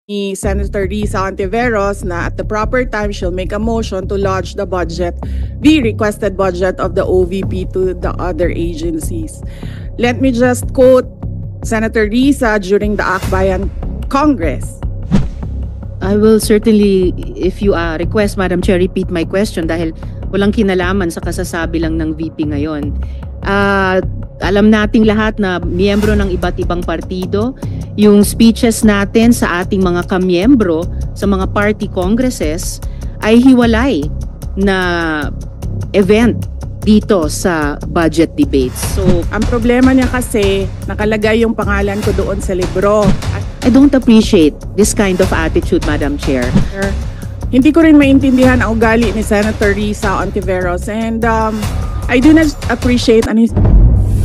ni Senator Risa Ontiveros na at the proper time she'll make a motion to lodge the budget, the requested budget of the OVP to the other agencies. Let me just quote Senator Risa during the Akbayan Congress. I will certainly, if you request, Madam Chair, repeat my question dahil walang kinalaman sa kasasabi lang ng VP ngayon. Alam nating lahat na miyembro ng iba't ibang partido, yung speeches natin sa ating mga kamiyembro sa mga party congresses ay hiwalay na event dito sa budget debates. So, ang problema niya kasi nakalagay yung pangalan ko doon sa libro. I don't appreciate this kind of attitude, Madam Chair. Hindi ko rin maintindihan ang ugali ni Senator Risa Ontiveros and I do not appreciate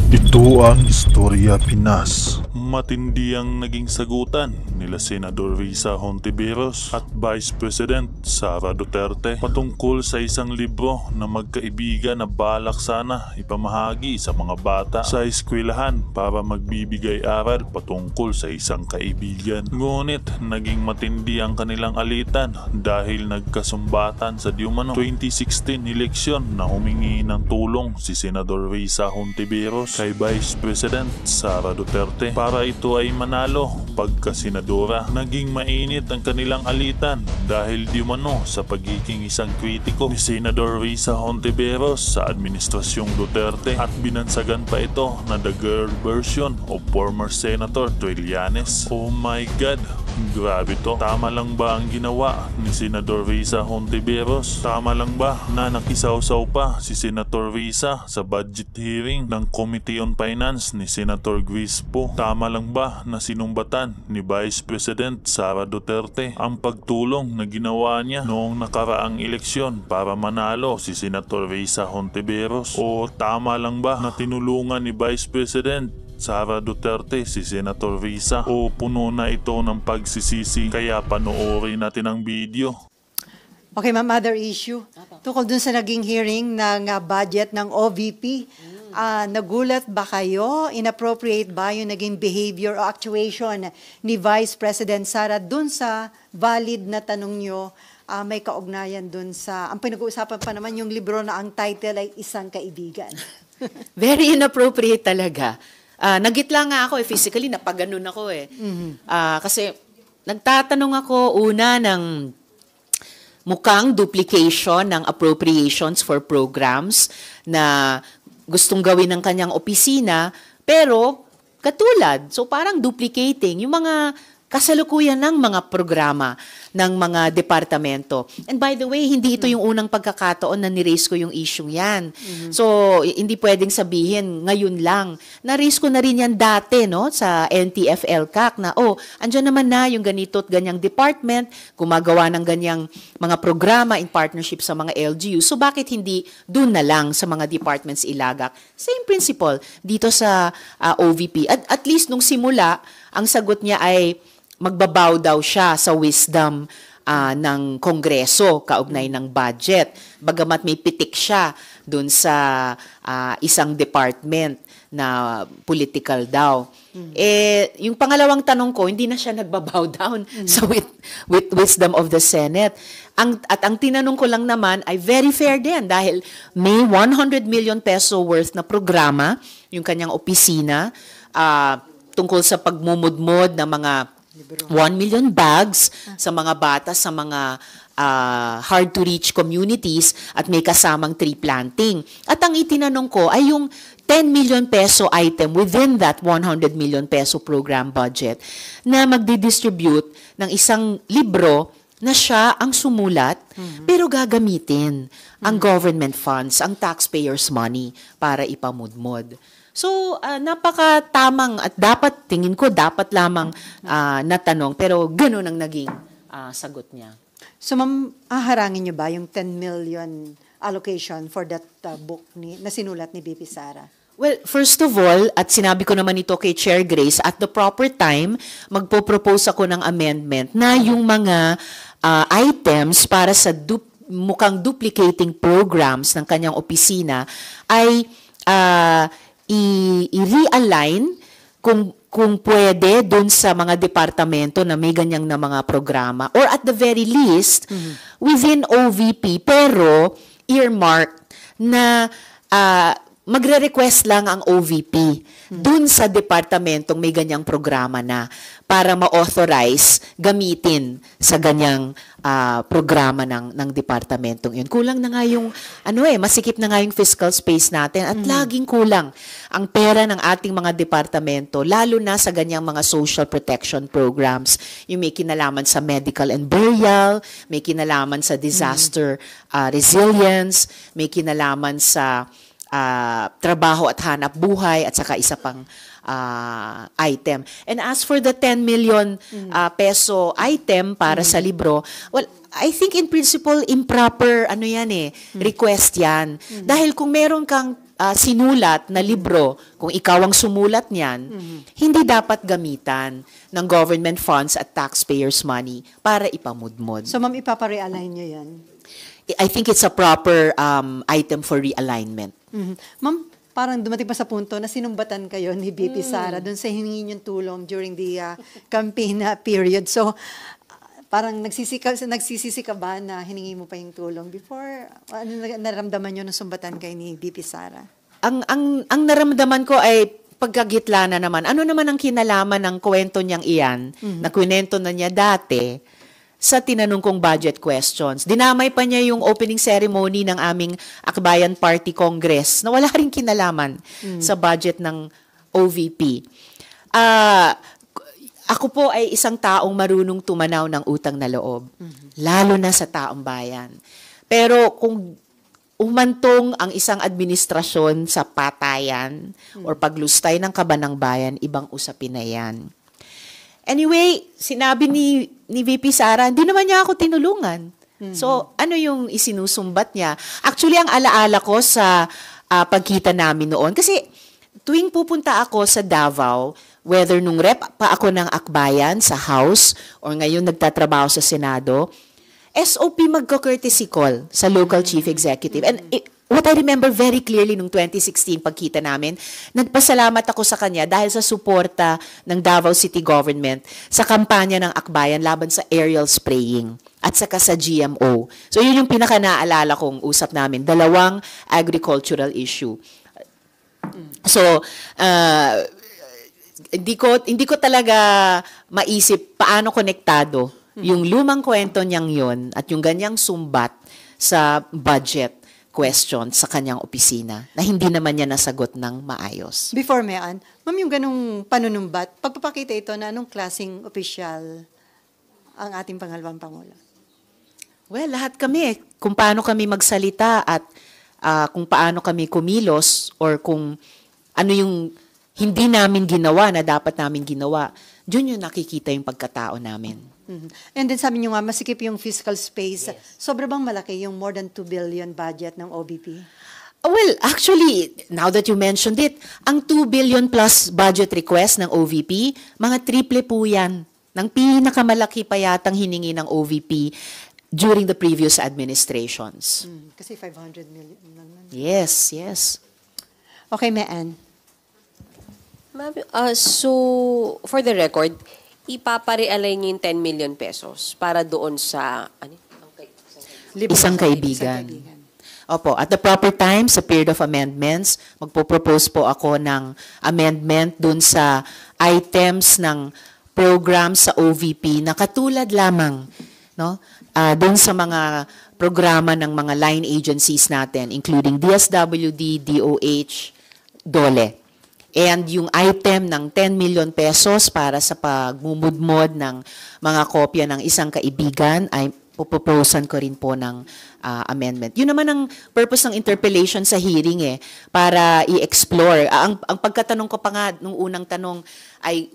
Ito ang Istorya Pinas. Matindi ang naging sagutan nila Senador Risa Hontiveros at Vice President Sara Duterte patungkol sa isang libro na magkaibigan na balak sana ipamahagi sa mga bata sa eskwelahan para magbibigay aral patungkol sa isang kaibigan. Ngunit naging matindi ang kanilang alitan dahil nagkasumbatan sa diumano 2016 eleksyon na humingi ng tulong si Senador Risa Hontiveros kay Vice President Sara Duterte para ito ay manalo pagka-senadora. Naging mainit ang kanilang alitan dahil di umano sa pagiging isang kritiko ni Senador Risa Hontiveros sa administrasyong Duterte at binansagan pa ito na the girl version of former Senator Trillanes. Oh my God! Grabe to. Tama lang ba ang ginawa ni Senador Risa Hontiveros? Tama lang ba na nakisawsaw pa si Senator Risa sa budget hearing ng Committee on Finance ni Senator Guispo? Tama lang ba na sinumbatan ni Vice President Sara Duterte ang pagtulong na ginawa niya noong nakaraang eleksyon para manalo si Senator Risa Hontiveros? O tama lang ba na tinulungan ni Vice President Sara Duterte si Senator Risa? O puno na ito ng pagsisisi kaya panoorin natin ang video? Okay, ma'am, other issue. Tukol dun sa naging hearing ng budget ng OVP, nagulat ba kayo? Inappropriate ba yung naging behavior o actuation ni Vice President Sara dun sa valid na tanong nyo? May kaugnayan dun sa, ang pinag-uusapan pa naman yung libro na ang title ay Isang Kaibigan. Very inappropriate talaga. Nagitla nga ako physically, napaganon ako kasi nagtatanong ako una ng mukhang duplication ng appropriations for programs na gustong gawin ng kanyang opisina, pero katulad, so parang duplicating yung mga kasalukuyan ng mga programa ng mga departamento. And by the way, hindi ito yung unang pagkakataon na ni-raise ko yung issue yan. So, hindi pwedeng sabihin ngayon lang. Na-raise ko na rin yan dati, no, sa NTF-LCAC na, andyan naman na yung ganito at ganyang department, gumagawa ng ganyang mga programa in partnership sa mga LGU. So, bakit hindi dun na lang sa mga departments ilagak? Same principle dito sa OVP. At least nung simula, ang sagot niya ay magbabaw daw siya sa wisdom ng Kongreso kaugnay ng budget. Bagamat may pitik siya dun sa isang department na political daw. Yung pangalawang tanong ko, hindi na siya nagbabow down sa with wisdom of the Senate. At ang tinanong ko lang naman ay very fair din dahil may 100 million peso worth na programa, yung kanyang opisina, tungkol sa pagmumudmod ng mga 1 million bags sa mga bata sa mga hard-to-reach communities at may kasamang tree planting. At ang itinanong ko ay yung 10 million peso item within that 100 million peso program budget na magdidistribute ng isang libro na siya ang sumulat pero gagamitin ang government funds, ang taxpayers' money para ipamudmod. So, napakatamang at tingin ko dapat lamang natanong, pero ganun ang naging sagot niya. So, ma'am, harangin niyo ba yung 10 million allocation for that book na sinulat ni BP Sara? Well, first of all, at sinabi ko naman ito kay Chair Grace, at the proper time, magpo-propose ako ng amendment na yung mga items para sa mukhang duplicating programs ng kanyang opisina ay i-realign kung kung pwede dun sa mga departamento na may ganyang na mga programa, or at the very least within OVP, pero earmark na magre-request lang ang OVP dun sa departamentong may ganyang programa na para ma-authorize gamitin sa ganyang programa ng departamentong yun. Kulang na nga yung, masikip na nga yung fiscal space natin at laging kulang ang pera ng ating mga departamento, lalo na sa ganyang mga social protection programs. Yung may kinalaman sa medical and burial, may kinalaman sa disaster resilience, may kinalaman sa trabaho at hanap buhay at saka isa pang item. And as for the 10 million peso item para sa libro, well, I think in principle improper request yan. Dahil kung meron kang sinulat na libro, kung ikaw ang sumulat niyan, hindi dapat gamitan ng government funds at taxpayers' money para ipamudmod. So, ma'am, ipapa-realign nyo yan? I think it's a proper item for realignment. Ma'am, parang dumating pa sa punto na sinumbatan kayo ni BP Sara doon sa hiningi niyong tulong during the campaign period. So, parang nagsisisi ka ba na hiningi mo pa yung tulong before? Ano naramdaman niyo nung sumbatan kay ni BP Sara? Ang naramdaman ko ay pagkagitla na naman. Ano naman ang kinalaman ng kwento niyang iyan, na kwento na niya dati, sa tinanong kong budget questions. Dinamay pa niya yung opening ceremony ng aming Akbayan Party Congress na wala rin kinalaman sa budget ng OVP. Ako po ay isang taong marunong tumanaw ng utang na loob, lalo na sa taong bayan. Pero kung umantong ang isang administrasyon sa patayan or paglustay ng kaban ng bayan, ibang usapin na yan. Anyway, sinabi ni VP Sara, hindi naman niya ako tinulungan. So, ano yung isinusumbat niya? Actually, ang alaala ko sa pagkita namin noon, kasi tuwing pupunta ako sa Davao, whether nung rep pa ako ng Akbayan sa House or ngayon nagtatrabaho sa Senado, SOP magko-courtesy call sa local chief executive. And what I remember very clearly nung 2016 pagkita namin, nagpasalamat ako sa kanya dahil sa suporta ng Davao City Government sa kampanya ng Akbayan laban sa aerial spraying at saka sa GMO. So yun yung pinaka-naalala kong usap namin, dalawang agricultural issue. So, hindi ko talaga maisip paano konektado yung lumang kwento niyang yun at yung ganyang sumbat sa budget question sa kanyang opisina na hindi naman niya nasagot ng maayos. Before Mayan, ma'am, yung ganung panunumbat, pagpapakita ito na anong klaseng opisyal ang ating pangalawang Pangulo? Well, lahat kami. Kung paano kami magsalita at kung paano kami kumilos or kung ano yung hindi namin ginawa na dapat namin ginawa, dun yung nakikita yung pagkatao namin. And then sabi niyo nga, masikip yung fiscal space. Yes. Sobra bang malaki yung more than 2 billion budget ng OVP? Well, actually, now that you mentioned it, ang 2 billion plus budget request ng OVP, mga triple po yan ng pinakamalaki pa yatang hiningi ng OVP during the previous administrations. Kasi 500 million naman. Yes. Okay, Mayan. Ma'am, so, for the record, ipapa-realign niyo yung 10 million pesos para doon sa Isang kaibigan. Opo, at the proper time, sa period of amendments, magpo-propose po ako ng amendment dun sa items ng program sa OVP na katulad lamang, no? Dun sa mga programa ng mga line agencies natin, including DSWD, DOH, DOLE. And yung item ng 10 million pesos para sa pagmumudmod ng mga kopya ng isang kaibigan ay puproposan ko rin po ng amendment. Yun naman ang purpose ng interpellation sa hearing para i-explore. Ang pagkatanong ko pa nga nung unang tanong ay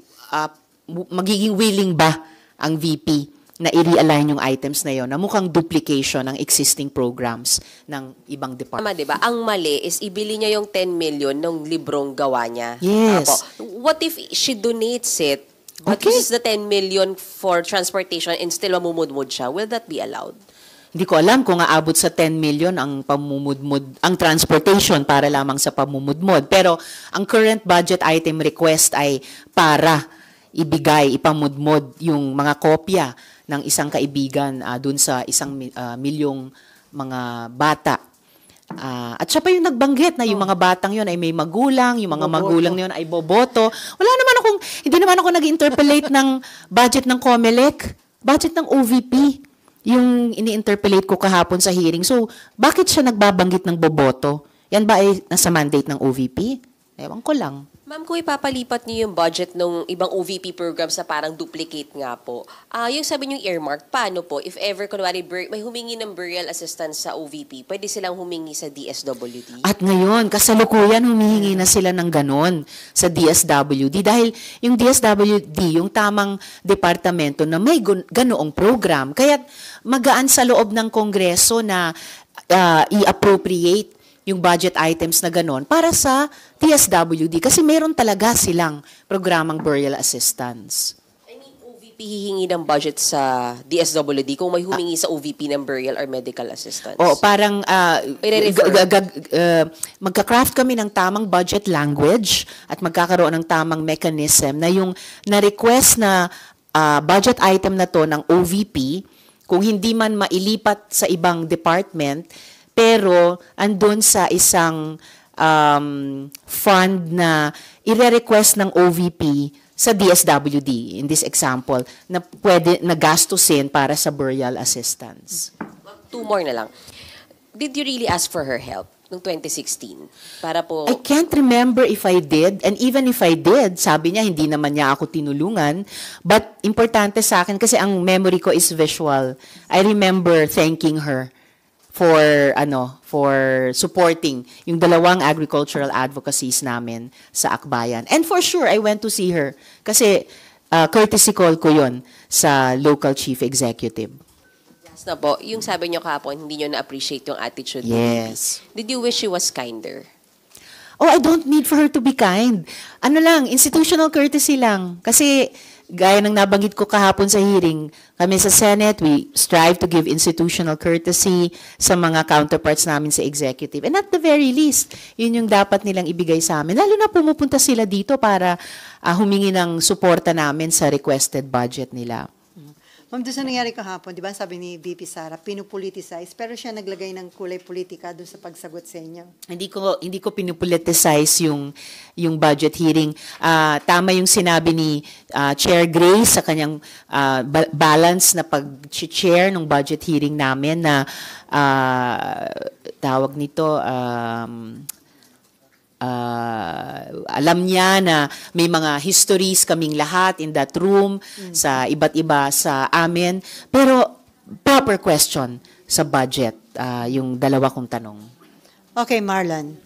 magiging willing ba ang VP na i-realign yung items na yon na mukhang duplication ng existing programs ng ibang department. Tama, diba? Ang mali is ibili niya yung 10 million ng librong gawa niya. Yes. What if she donates it, but uses the 10 million for transportation and still mamumudmud siya? Will that be allowed? Hindi ko alam kung aabot sa 10 million ang pamumudmud, ang transportation para lamang sa pamumudmod. Pero ang current budget item request ay para ipamudmod yung mga kopya ng isang kaibigan dun sa 1 milyong mga bata. At siya pa yung nagbanggit na yung mga batang yun ay may magulang, yung mga magulang yun ay boboto. Hindi naman ako nag-interpolate ng budget ng COMELEC, budget ng OVP. Yung ini-interpolate ko kahapon sa hearing. So, bakit siya nagbabanggit ng boboto? Yan ba ay nasa mandate ng OVP? Ewan ko lang. Ma'am, kung ipapalipat niyo yung budget ng ibang OVP programs na parang duplicate nga po, yung sabi niyo earmark, paano po? If ever, kunwari, may humingi ng burial assistance sa OVP, pwede silang humingi sa DSWD? At ngayon, kasalukuyan humihingi na sila ng ganon sa DSWD dahil yung DSWD, yung tamang departamento na may ganoong program. Kaya magaan sa loob ng Kongreso na i-appropriate yung budget items na ganon para sa DSWD kasi meron talaga silang programang burial assistance. I mean, OVP hihingi ng budget sa DSWD kung may humingi sa OVP ng burial or medical assistance? O, parang I-refer. magka-craft kami ng tamang budget language at magkakaroon ng tamang mechanism na yung na-request na budget item na to ng OVP, kung hindi man mailipat sa ibang department, pero andun sa isang fund na ire-request ng OVP sa DSWD, in this example, na pwede na gastusin para sa burial assistance. 2 more na lang. Did you really ask for her help noong 2016? Para po... I can't remember if I did, and even if I did, sabi niya, hindi naman niya ako tinulungan, but importante sa akin, kasi ang memory ko is visual. I remember thanking her for supporting yung 2 agricultural advocacies namin sa Akbayan. And for sure, I went to see her kasi courtesy call ko yun sa local chief executive. Yes na po. Yung sabi niyo kahapon, hindi niyo na-appreciate yung attitude. Yes. Did you wish she was kinder? Oh, I don't need for her to be kind. Ano lang, institutional courtesy lang. Kasi gaya ng nabanggit ko kahapon sa hearing, kami sa Senate, we strive to give institutional courtesy sa mga counterparts namin sa executive. And at the very least, yun yung dapat nilang ibigay sa amin. Lalo na pumupunta sila dito para humingi ng suporta namin sa requested budget nila. Ma'am, doon sa nangyari kahapon, di ba sabi ni VP Sara, pinupoliticize, pero siya naglagay ng kulay politika doon sa pagsagot sa inyo. Hindi ko pinupoliticize yung budget hearing. Tama yung sinabi ni Chair Grace sa kanyang balance na pag-chair ng budget hearing namin na tawag nito alam niya na may mga histories kaming lahat in that room sa iba't iba sa amin. Pero proper question sa budget, yung 2 kong tanong. Okay, Marlon.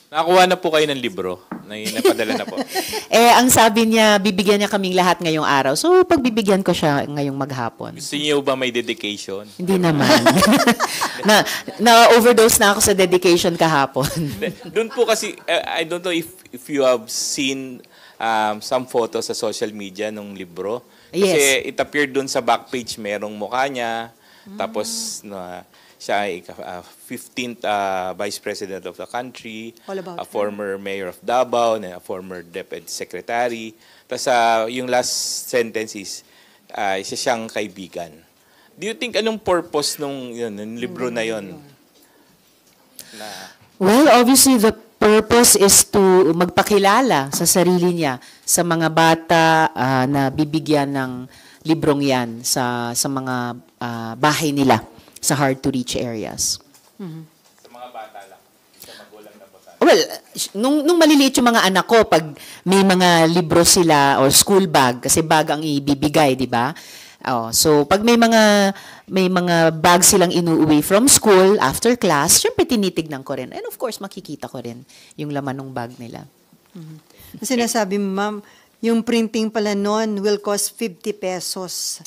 Nakakuha na po kayo ng libro na napadala na po. Ang sabi niya, bibigyan niya kaming lahat ngayong araw. So, pagbibigyan ko siya ngayong maghapon. Gusto niyo ba may dedication? Hindi naman. Na-overdose na ako sa dedication kahapon. Doon po kasi, I don't know if you have seen some photos sa social media ng libro. Kasi Yes. it appeared doon sa back page, merong mukha niya. Tapos, siya ay 15th Vice President of the country, All about a former Mayor of Davao, and a former Deputy Secretary. Tapos yung last sentence is, isa siyang kaibigan. Do you think anong purpose nung libro na yon? Well, obviously, the purpose is to magpakilala sa sarili niya sa mga bata na bibigyan ng librong yan sa mga bahay nila sa hard-to-reach areas. Sa mga bata lang, sa magulang na bata. Well, nung maliliit yung mga anak ko, pag may mga libro sila or school bag, kasi bag ang ibibigay, di ba? So, pag may mga bag silang inuuwi from school after class, syempre tinitignan ko rin. And of course, makikita ko rin yung laman ng bag nila. Sinasabi mo, ma'am, yung printing pala noon will cost 50 pesos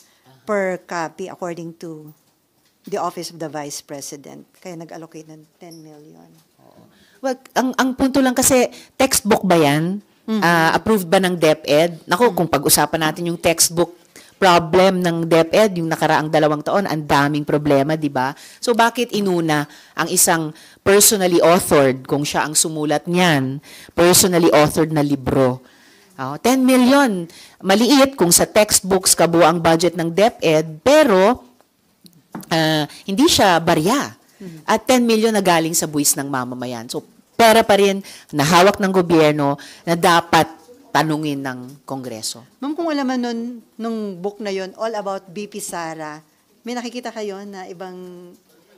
per copy according to the Office of the Vice President. Kaya nag-allocate ng 10 million. Well, ang punto lang kasi, textbook ba yan? Approved ba ng DepEd? Naku, kung pag-usapan natin yung textbook problem ng DepEd yung nakaraang 2 taon, ang daming problema, di ba? So bakit inuna ang isang personally authored, kung siya ang sumulat niyan, personally authored na libro? 10 million, maliit kung sa textbooks kabuang budget ng DepEd, pero hindi siya barya. At 10 million na galing sa buwis ng mamamayan. So pera pa rin na hawak ng gobyerno na dapat tanungin ng Kongreso. Ma'am, kung alam mo nung book na yon, All About BP Sara, may nakikita kayo na ibang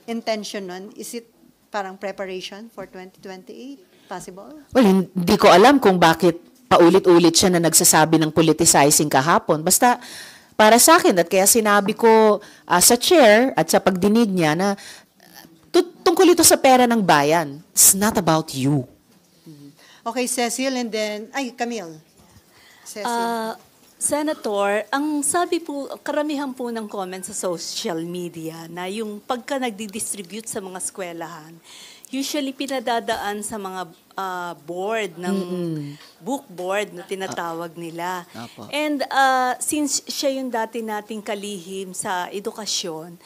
intention nun? Is it parang preparation for 2028? Possible? Well, hindi ko alam kung bakit paulit-ulit siya na nagsasabi ng politicizing kahapon. Basta para sa akin, at kaya sinabi ko sa chair at sa pagdinig niya na tungkol ito sa pera ng bayan. It's not about you. Okay, Cecil, and then, Camille. Cecil. Senator, ang sabi po, karamihan po ng comments sa social media na yung pagka nagdi-distribute sa mga eskwelahan, usually pinadadaan sa mga board ng book board na tinatawag nila. And since siya yung dati nating kalihim sa edukasyon,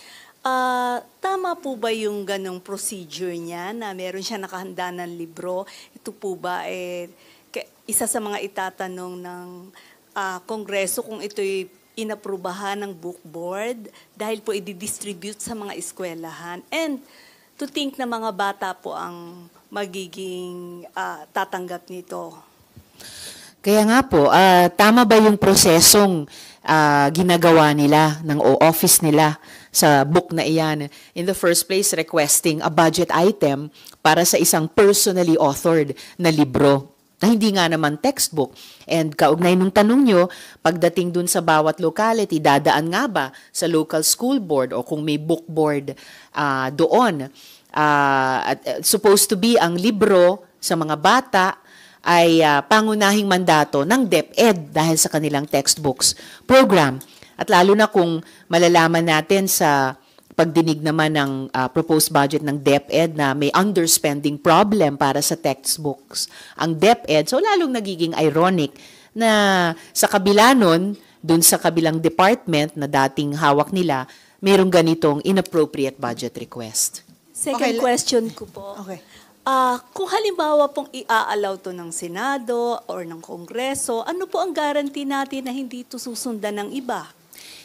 tama po ba yung ganong procedure niya na meron siya nakahanda ng libro? Ito po ba isa sa mga itatanong ng Kongreso kung ito'y inaprubahan ng book board dahil po i-distribute sa mga eskwelahan? And to think na mga bata po ang magiging tatanggap nito. Kaya nga po, tama ba yung prosesong ginagawa nila ng office nila sa book na iyan? In the first place, requesting a budget item para sa isang personally authored na libro na hindi nga naman textbook. And kaugnay nung tanong nyo, pagdating dun sa bawat locality, dadaan nga ba sa local school board o kung may book board doon? Supposed to be ang libro sa mga bata ay pangunahing mandato ng DepEd dahil sa kanilang textbooks program. At lalo na kung malalaman natin sa pagdinig naman ng proposed budget ng DepEd na may underspending problem para sa textbooks ang DepEd, so lalong nagiging ironic na sa kabila nun, dun sa kabilang department na dating hawak nila, mayroong ganitong inappropriate budget request. Second question ko po. Okay. Kung halimbawa pong i-allow to ng Senado or ng Kongreso, ano po ang guarantee natin na hindi ito susundan ng iba?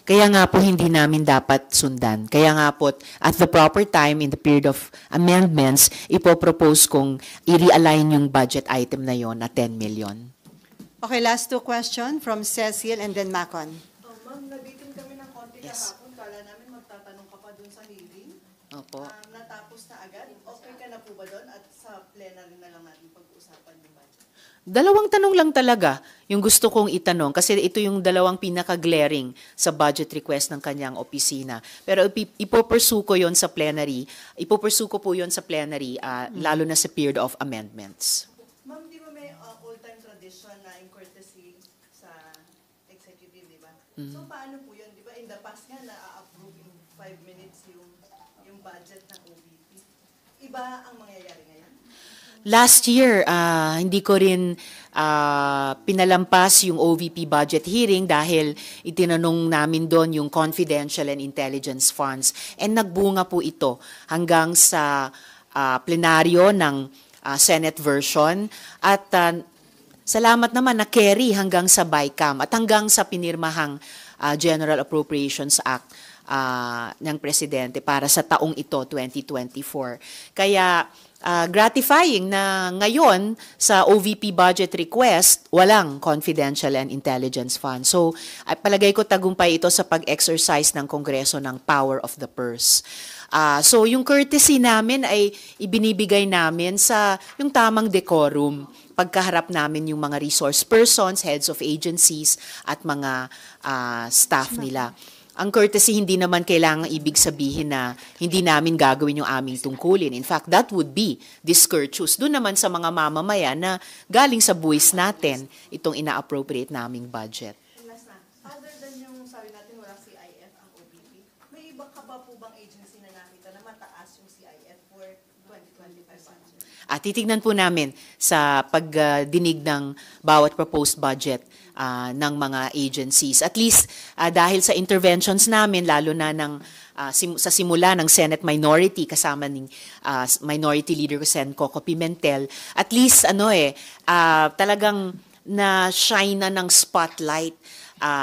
Kaya nga po hindi namin dapat sundan. Kaya nga po at the proper time in the period of amendments, ipopropose kong i-realign yung budget item na yon na 10 million. Okay, last 2 question from Cecil and then Macon. Ma'am, nabitin kami ng konti kahapon. Kala namin magtatanong ka pa dun sa hearing. Opo. Natapos na agad. Okay ka na po ba doon? At sa plenary na lang natin pag-uusapan yung budget? 2 tanong lang talaga yung gusto kong itanong kasi ito yung 2 pinaka-glaring sa budget request ng kanyang opisina. Pero ipopursue ko yon sa plenary. Ipopursue ko po yon sa plenary, lalo na sa period of amendments. Ma'am, di ba may old-time tradition na in courtesy sa executive, di ba? So paano po yun? Di ba in the past nga na-approve in 5 minutes yung budget ng OVP. Iba ang mangyayari ngayon? Last year, hindi ko rin pinalampas yung OVP budget hearing dahil itinanong namin doon yung confidential and intelligence funds. And nagbunga po ito hanggang sa plenaryo ng Senate version. At salamat naman na carry hanggang sa BICAM at hanggang sa pinirmahang General Appropriations Act ng Presidente para sa taong ito, 2024. Kaya gratifying na ngayon sa OVP budget request, walang confidential and intelligence fund. So, palagay ko tagumpay ito sa pag-exercise ng Kongreso ng power of the purse. So, yung courtesy namin ay ibinibigay namin sa yung tamang decorum pagkaharap namin yung mga resource persons, heads of agencies, at mga staff nila. Ang courtesy hindi naman kailangang ibig sabihin na hindi namin gagawin yung aming tungkulin. In fact, that would be discourteous. Doon naman sa mga mamamayan na galing sa buwis natin itong ina-appropriate naming budget. Last na, other than yung sabi natin walang CIF ang OVP, may iba ka ba po bang agency na nakita na mataas yung CIF for Titignan po namin sa pagdinig ng bawat proposed budget ng mga agencies. At least dahil sa interventions namin, lalo na sa simula ng Senate Minority kasama ng Minority Leader Sen Coco Pimentel, at least talagang na-shine na ng spotlight,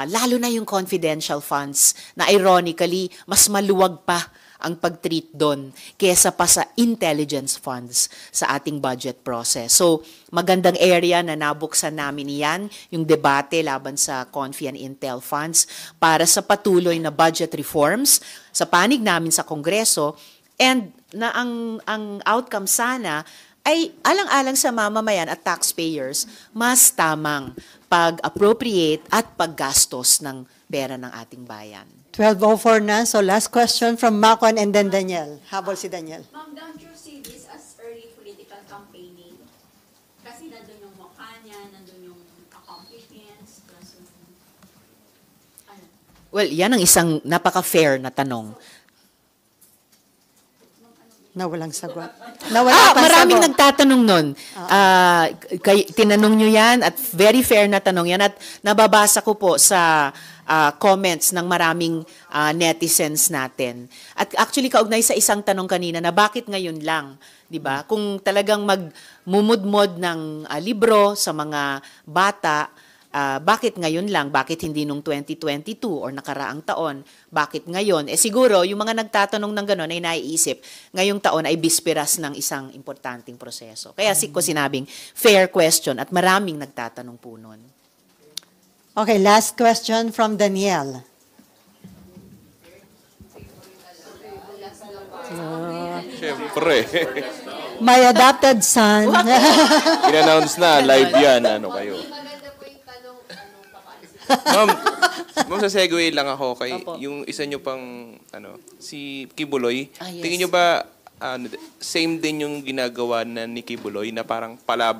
lalo na yung confidential funds na ironically mas maluwag pa ang pag-treat doon kesa pa sa intelligence funds sa ating budget process. So, magandang area na nabuksan namin iyan, yung debate laban sa Confi and Intel funds para sa patuloy na budget reforms sa panig namin sa Kongreso, and na ang outcome sana ay alang-alang sa mamamayan at taxpayers, mas tamang pag-appropriate at paggastos ng pera ng ating bayan. 12:04 na. So last question from Macon and then Daniel. Habol si Daniel. Ma'am, don't you see this as early political campaigning? Kasi nandun yung mukha niya, nandun yung accomplishments. Plus, Well, yan ang isang napaka-fair na tanong. Nawalang sagot. Nawala pang Maraming sagot. nagtatanong nun. Tinanong nyo yan at very fair na tanong yan at nababasa ko po sa comments ng maraming netizens natin. At actually kaugnay sa isang tanong kanina na bakit ngayon lang, 'di ba? Kung talagang magmumudmod ng libro sa mga bata, bakit ngayon lang? Bakit hindi nung 2022 or nakaraang taon? Bakit ngayon? Siguro, yung mga nagtatanong ng gano'n ay naiisip, ngayong taon ay bisperas ng isang importanteng proseso. Kaya ko sinabing fair question at maraming nagtatanong po nun. Okay, last question from Daniel. Siyempre. My adopted son. In-announce na, live yan. Ano kayo? Ma'am, sa segue lang ako kay yung isa nyo pang, si Kibuloy. Yes. Tingin nyo ba, same din yung ginagawa na ni Kibuloy na parang palaban